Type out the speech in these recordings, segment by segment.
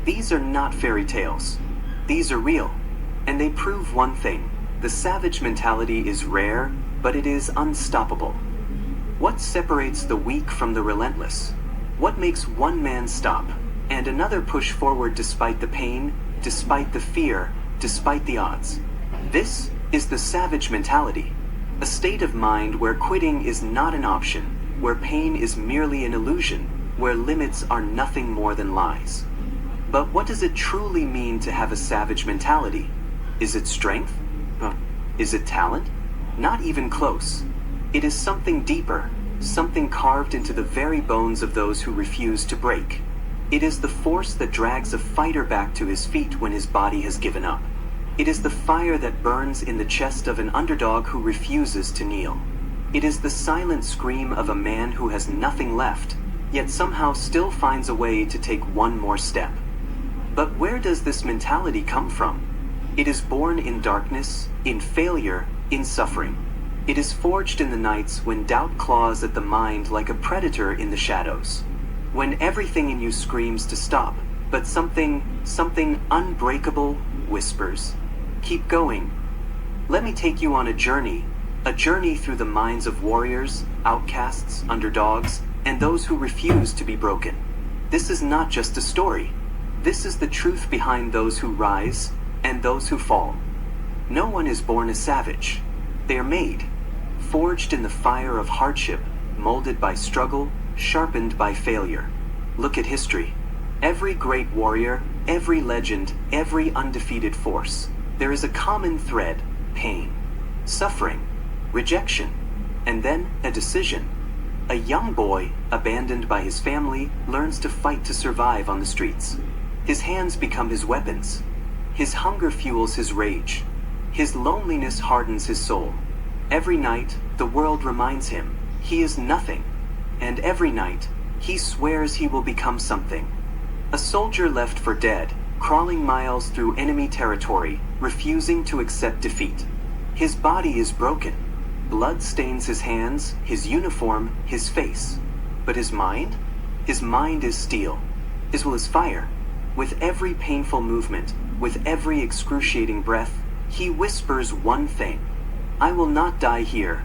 These are not fairy tales. These are real, and they prove one thing. The savage mentality is rare, but it is unstoppable. What separates the weak from the relentless? What makes one man stop and another push forward despite the pain, despite the fear, despite the odds? This is the savage mentality, a state of mind where quitting is not an option, where pain is merely an illusion, where limits are nothing more than lies. But what does it truly mean to have a savage mentality? Is it strength? Is it talent? Not even close. It is something deeper, something carved into the very bones of those who refuse to break. It is the force that drags a fighter back to his feet when his body has given up. It is the fire that burns in the chest of an underdog who refuses to kneel. It is the silent scream of a man who has nothing left, yet somehow still finds a way to take one more step. But where does this mentality come from? It is born in darkness, in failure, in suffering. It is forged in the nights when doubt claws at the mind like a predator in the shadows. When everything in you screams to stop, but something unbreakable whispers, "Keep going." Let me take you on a journey through the minds of warriors, outcasts, underdogs, and those who refuse to be broken. This is not just a story. This is the truth behind those who rise and those who fall. No one is born a savage. They are made, forged in the fire of hardship, molded by struggle, sharpened by failure. Look at history. Every great warrior, every legend, every undefeated force. There is a common thread: pain, suffering, rejection, and then a decision. A young boy, abandoned by his family, learns to fight to survive on the streets. His hands become his weapons. His hunger fuels his rage. His loneliness hardens his soul. Every night, the world reminds him he is nothing. And every night, he swears he will become something. A soldier left for dead, crawling miles through enemy territory, refusing to accept defeat. His body is broken. Blood stains his hands, his uniform, his face. But his mind? His mind is steel, as well as fire. With every painful movement, with every excruciating breath, he whispers one thing: "I will not die here."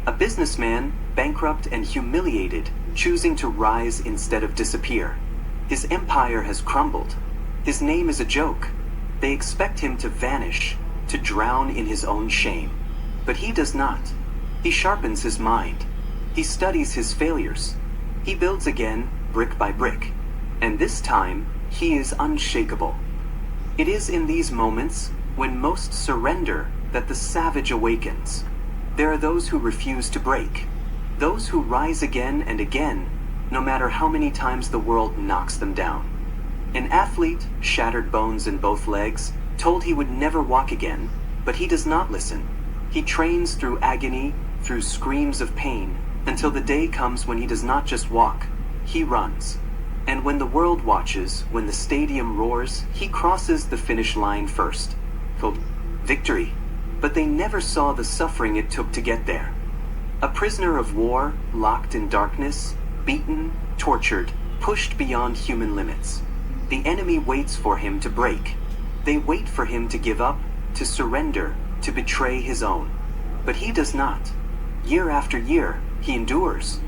A businessman, bankrupt and humiliated, choosing to rise instead of disappear. His empire has crumbled. His name is a joke. They expect him to vanish, to drown in his own shame. But he does not. He sharpens his mind. He studies his failures. He builds again, brick by brick. And this time, he is unshakable. It is in these moments, when most surrender, that the savage awakens. There are those who refuse to break. Those who rise again and again, no matter how many times the world knocks them down. An athlete, shattered bones in both legs, told he would never walk again, but he does not listen. He trains through agony, through screams of pain, until the day comes when he does not just walk, he runs. And when the world watches, when the stadium roars, he crosses the finish line first. Called victory. But they never saw the suffering it took to get there. A prisoner of war, locked in darkness, beaten, tortured, pushed beyond human limits. The enemy waits for him to break. They wait for him to give up, to surrender, to betray his own. But he does not. Year after year, he endures.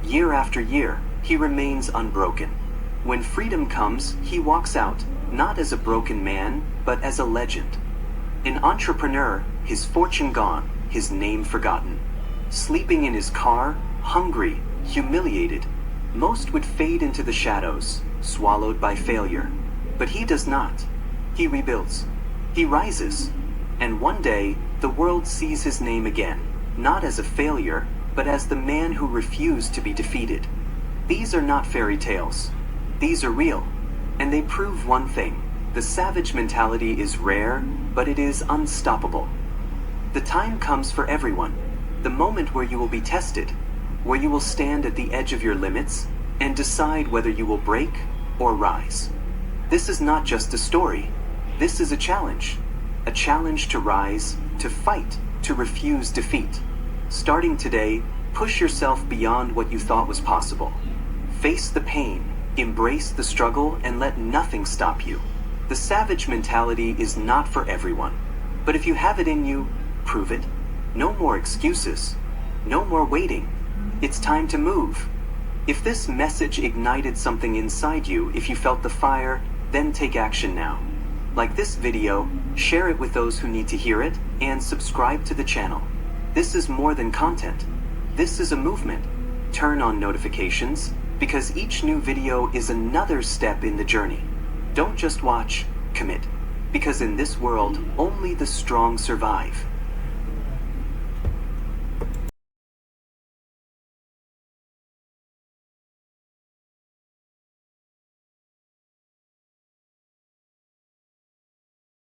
Year after year, he remains unbroken. When freedom comes, he walks out, not as a broken man, but as a legend. An entrepreneur, his fortune gone, his name forgotten. Sleeping in his car, hungry, humiliated. Most would fade into the shadows, swallowed by failure. But he does not. He rebuilds. He rises. And one day, the world sees his name again, not as a failure, but as the man who refused to be defeated. These are not fairy tales. These are real. And they prove one thing: the savage mentality is rare, but it is unstoppable. The time comes for everyone. The moment where you will be tested, where you will stand at the edge of your limits and decide whether you will break or rise. This is not just a story. This is a challenge. A challenge to rise, to fight, to refuse defeat. Starting today, push yourself beyond what you thought was possible. Face the pain, Embrace the struggle and let nothing stop you. The savage mentality is not for everyone, but if you have it in you, prove it. No more excuses. No more waiting. It's time to move. If this message ignited something inside you, if you felt the fire, then take action now. Like this video, share it with those who need to hear it, and subscribe to the channel. This is more than content. This is a movement. Turn on notifications, because each new video is another step in the journey. Don't just watch, commit. Because in this world, only the strong survive.